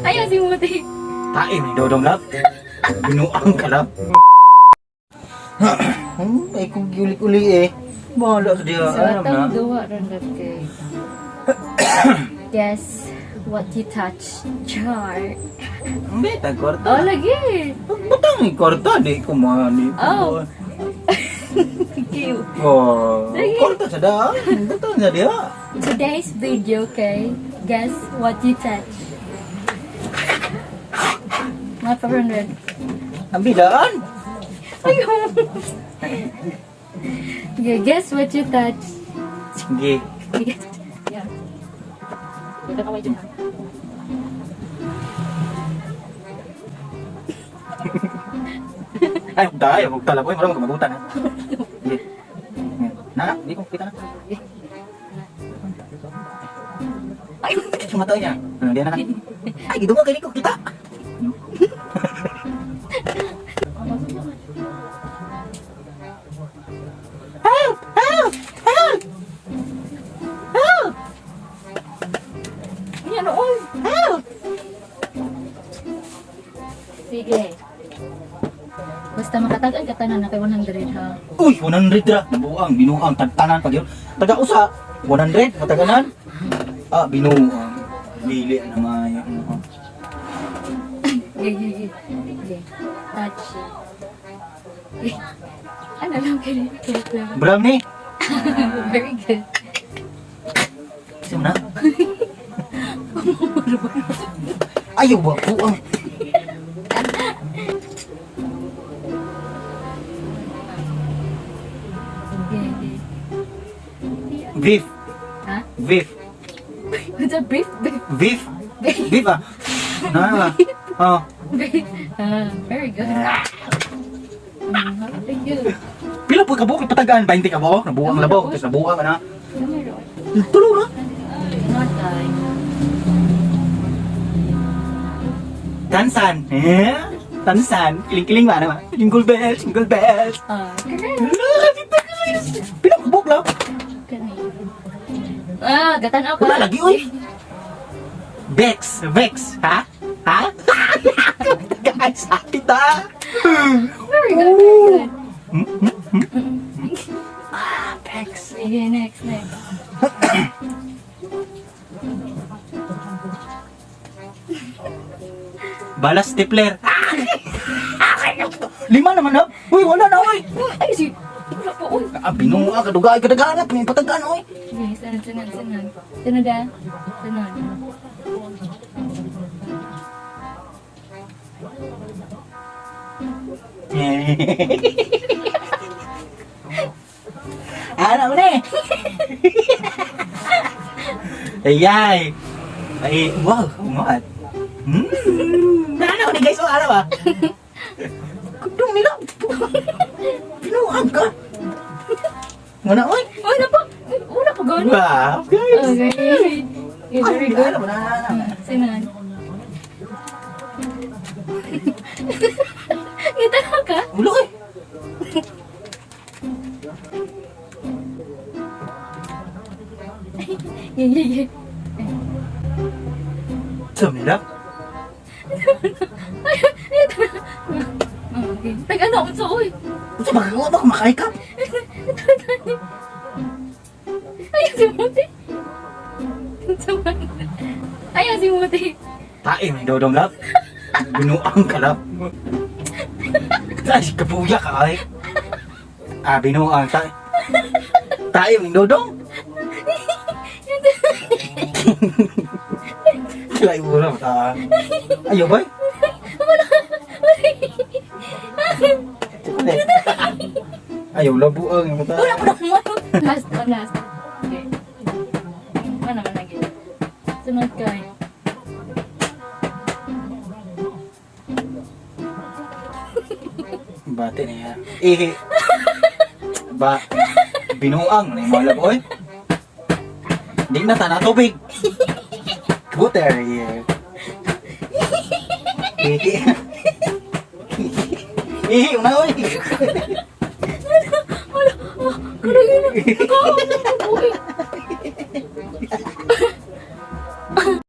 Ayaw si Muti. Tae ni Dodong lab. Binuang ka lab. Ay kung giulik-uli eh. Bahala sa dia. So, Alam na. atang duwa ron lang kay. Guess what you touch, Char. Beta kwarta. Oh, lagi. Butang ni kwarta di ko mani. Oh. Cute. Oh. Lagi. Kwarta sa daan. Butang sa dia. Today's video, okay? Guess what you touch. Mga 500. Ang bidaan. Ayun. Yeah, guess what you touch. Sige. Yeah. Ito kaway dyan. Ay, huwag tayo. Huwag tala ko. Ay, maraming magutan ha. Sige. Na, hindi ko kita na. Ay, yung mata niya. Ano, diyan na na. Ay, gitu mo kayo ko kita. Help! Help! Help! Help! Yan, oy. Help! Sige. Basta makatagay ka tanan na kay 100 ha. Uy, 100 ra. Nabuang, binuang, tagtanan pag yun. Taga-usa, 100, mataganan. Ah, binuang. Dili naman yan. Yeah. Touch. Ano lang kayo? Brownie. Very good. Kasi mo na. Ayaw ba? Buang. Okay. Beef. Ha? Beef. What's a beef? Beef. Beef ah. Na. Oh. Beef. Very good. Thank you. Pila po ka buok ipatagaan 20 ka buok, nabuang labaw, tapos nabuang ka na. Tulo na. Not time. Tansan. Eh? Tansan. Kiling-kiling ba naman? Jingle bells, jingle bells. Kita guys. Pila ka buok lang. Gatan ako. Wala lagi oy. Vex, Vex, ha? Ha? Guys, kita. Very good. Vex. Sige, next. Balas stapler. 5 naman na. Uy, wala na oy. Ay, si... Wala po, uy. Binuha ka dugay ka daganap, may patagan oy. Sige, sunod. Sunod ah. Sunod. Ano mo na eh? Ayay! Ay, wow, umat. Ano ni guys, o ano ba? Kudong nila. Pinuhag ka. Mana oy? Una pa gano'n. Wow, guys. Okay. Okay, very good. Ano mo na? Sunod. Kita ka? Ulo eh. Yeah. Saan nila? Okay. Tag-ano ako sa uy. Sa magagawa ba kumakay ka? Ayaw si Muti. Ayaw si Muti. Tae ni Dodong lab. Binuang ka lab. Ay, kapuya ka ay. Binuang tae. Tae ni Dodong. Kilay mo na ta. Ayaw ba? Ayaw labuang yung mata. Last. Okay. Mana lagi. Sunod ka. Bate na yan. Ba, binuang na yung malab, oy. Hindi na ta na tubig. Water, yeah. Yung na, oy.